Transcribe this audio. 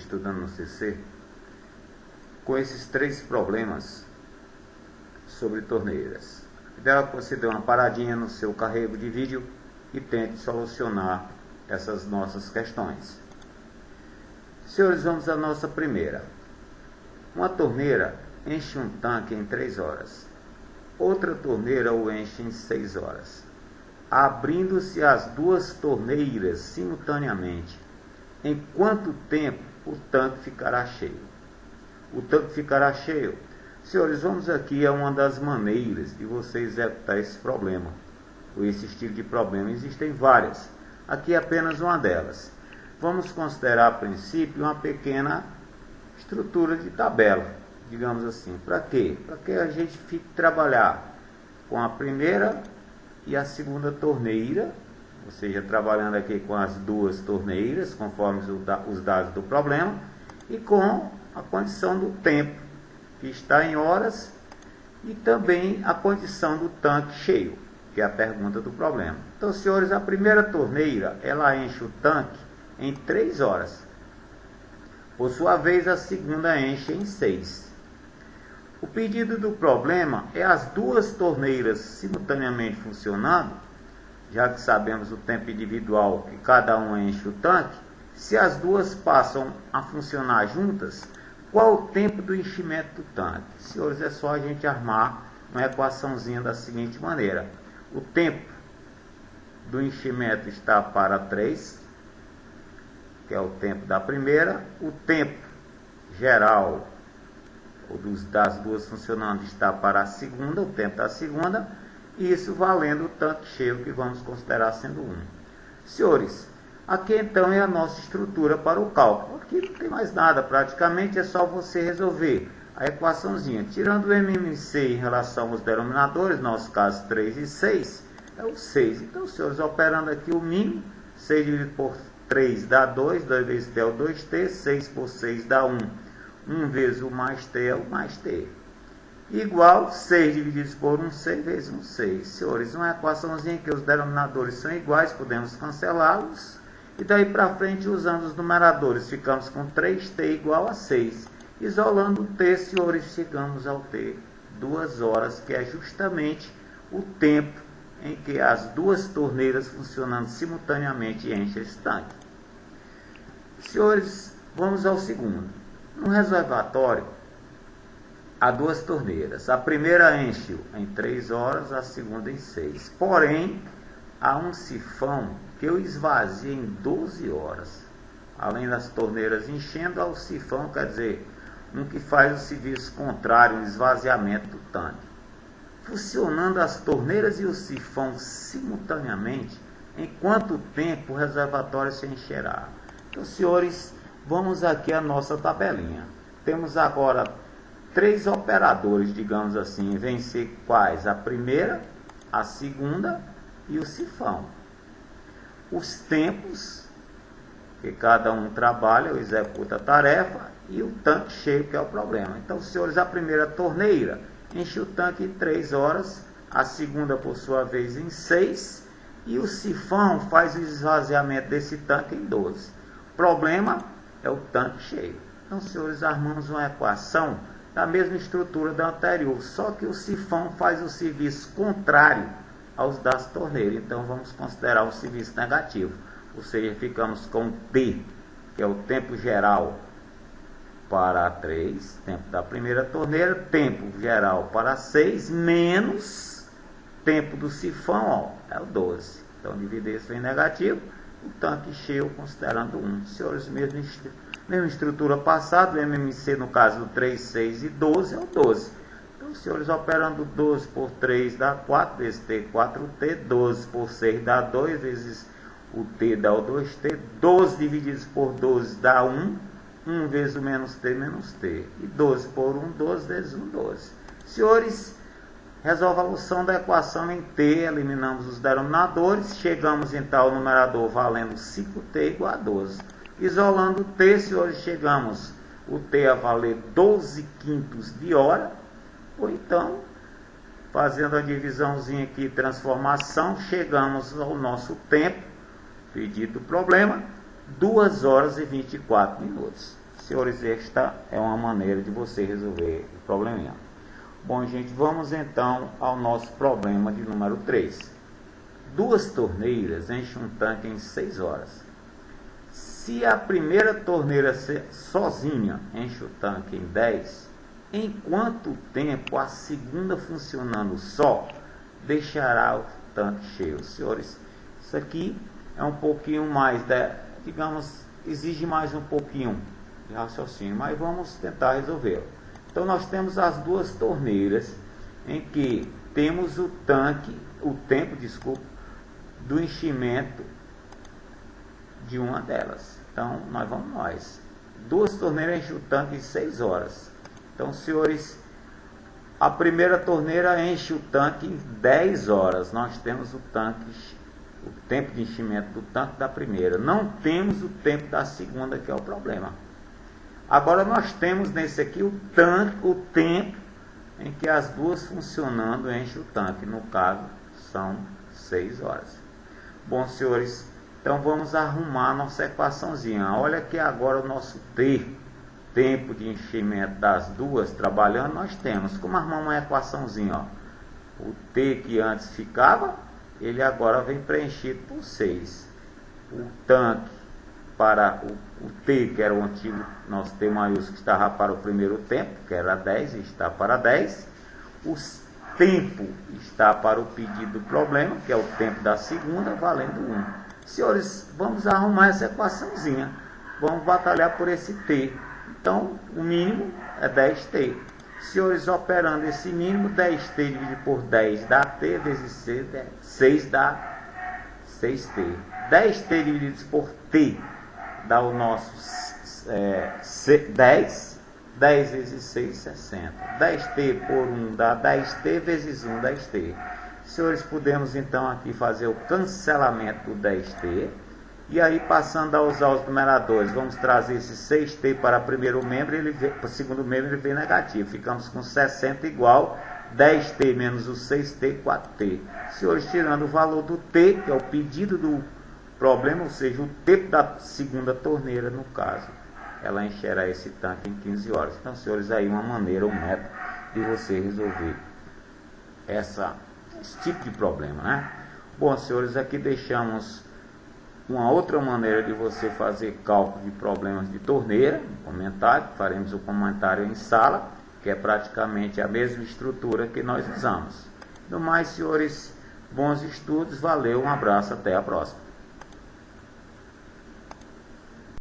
estudando no CC, com esses 3 problemas sobre torneiras. Ideal que você dê uma paradinha no seu carrego de vídeo e tente solucionar essas nossas questões. Senhores, vamos à nossa primeira. Uma torneira enche um tanque em 3 horas. Outra torneira o enche em 6 horas. Abrindo-se as 2 torneiras simultaneamente, em quanto tempo o tanque ficará cheio? O tanque ficará cheio. Senhores, vamos aqui a uma das maneiras de você executar esse problema, ou esse estilo de problema. Existem várias. Aqui é apenas uma delas. Vamos considerar, a princípio, uma pequena estrutura de tabela, digamos assim. Para quê? Para que a gente fique trabalhar com a primeira e a segunda torneira, ou seja, trabalhando aqui com as 2 torneiras, conforme os dados do problema, e com a condição do tempo, que está em horas, e também a condição do tanque cheio, que é a pergunta do problema. Então, senhores, a primeira torneira, ela enche o tanque em 3 horas. Por sua vez, a segunda enche em 6. O pedido do problema é as 2 torneiras simultaneamente funcionando, já que sabemos o tempo individual que cada uma enche o tanque. Se as 2 passam a funcionar juntas, qual o tempo do enchimento do tanque? Senhores, é só a gente armar uma equaçãozinha da seguinte maneira. O tempo do enchimento está para 3, que é o tempo da primeira. O tempo geral das 2 funcionando está para a segunda, o tempo da segunda, e isso valendo o tanque cheio, que vamos considerar sendo 1. Senhores, aqui então é a nossa estrutura para o cálculo. Aqui não tem mais nada, praticamente é só você resolver a equaçãozinha. Tirando o MMC em relação aos denominadores, no nosso caso 3 e 6, é o 6. Então, senhores, operando aqui o mínimo, 6 dividido por 3 dá 2, 2 vezes T é o 2T, 6 por 6 dá 1. 1 vezes o mais T é o mais T. Igual 6 dividido por 1, 6 vezes 1, 6. Senhores, uma equaçãozinha que os denominadores são iguais, podemos cancelá-los. E daí para frente, usando os numeradores, ficamos com 3T igual a 6. Isolando o T, senhores, chegamos ao T 2 horas, que é justamente o tempo em que as 2 torneiras funcionando simultaneamente enchem esse tanque. Senhores, vamos ao segundo. No reservatório, há 2 torneiras. A primeira enche em 3 horas, a segunda em 6. Porém, há um sifão que eu esvazio em 12 horas. Além das torneiras enchendo, há o sifão, quer dizer, um que faz o serviço contrário, o esvaziamento do tanque. Funcionando as torneiras e o sifão simultaneamente, em quanto tempo o reservatório se encherá? Então, senhores, vamos aqui à nossa tabelinha. Temos agora 3 operadores, digamos assim, vêm ser quais? A primeira, a segunda e o sifão. Os tempos que cada um trabalha ou executa a tarefa e o tanque cheio, que é o problema. Então, senhores, a primeira torneira enche o tanque em 3 horas, a segunda, por sua vez, em 6, e o sifão faz o esvaziamento desse tanque em 12. O problema é o tanque cheio. Então, senhores, armamos uma equação da mesma estrutura da anterior, só que o sifão faz o serviço contrário aos das torneiras. Então, vamos considerar o serviço negativo, ou seja, ficamos com T, que é o tempo geral para 3, tempo da primeira torneira, tempo geral para 6, menos tempo do sifão, ó, é o 12. Então, dividir isso em negativo, o tanque cheio considerando 1. Senhores, mesma estrutura passada, o MMC no caso do 3, 6 e 12 é o 12. Então, senhores, operando 12 por 3 dá 4, vezes T, 4T, 12 por 6 dá 2, vezes o T dá o 2T, 12 divididos por 12 dá 1, 1 vezes o menos T, e 12 por 1, 12 vezes 1, 12. Senhores, resolução da equação em T, eliminamos os denominadores, chegamos então ao numerador valendo 5T igual a 12. Isolando o T, senhores, chegamos o T a valer 12 quintos de hora, ou então, fazendo a divisãozinha aqui, transformação, chegamos ao nosso tempo, pedido do problema, 2 horas e 24 minutos. Senhores, esta é uma maneira de você resolver o probleminha. Bom, gente, vamos então ao nosso problema de número 3. 2 torneiras enchem um tanque em 6 horas. Se a primeira torneira sozinha enche o tanque em 10, em quanto tempo a segunda funcionando só deixará o tanque cheio? Senhores, isso aqui é um pouquinho mais, digamos, exige mais um pouquinho de raciocínio, mas vamos tentar resolver. Então nós temos as 2 torneiras em que temos o tempo do enchimento de uma delas. Então nós 2 torneiras enchem o tanque em 6 horas. Então, senhores, a primeira torneira enche o tanque em 10 horas. Nós temos o tempo de enchimento do tanque da primeira. Não temos o tempo da segunda, que é o problema. Agora nós temos nesse aqui o tempo em que as 2 funcionando enchem o tanque. No caso, são 6 horas. Bom, senhores, então vamos arrumar a nossa equaçãozinha. Olha que agora o nosso tempo de enchimento das 2 trabalhando, nós temos. Como arrumar uma equaçãozinha? Ó? O T que antes ficava, ele agora vem preenchido por 6. O tanque para o T, que era o antigo nosso T maiúsculo, que estava para o primeiro tempo, que era 10, está para 10. O tempo está para o pedido do problema, que é o tempo da segunda, valendo 1. Senhores, vamos arrumar essa equaçãozinha. Vamos batalhar por esse T. Então, o mínimo é 10T. Senhores, operando esse mínimo, 10T dividido por 10 dá T, vezes 6 dá 6T. 10T dividido por T dá o nosso 10. 10 vezes 6, 60. 10T por 1 dá 10T, vezes 1, 10T. Senhores, podemos então aqui fazer o cancelamento do 10T. E aí, passando a usar os numeradores, vamos trazer esse 6T para o primeiro membro, para o segundo membro ele vem negativo. Ficamos com 60 igual 10T menos o 6T, 4T. Senhores, tirando o valor do T, que é o pedido do problema, ou seja, o tempo da segunda torneira, no caso, ela encherá esse tanque em 15 horas. Então, senhores, aí uma maneira, um método de você resolver esse tipo de problema, né? Bom, senhores, aqui deixamos uma outra maneira de você fazer cálculo de problemas de torneira, um comentário, faremos o comentário em sala, que é praticamente a mesma estrutura que nós usamos. No mais, senhores, bons estudos, valeu, um abraço, até a próxima.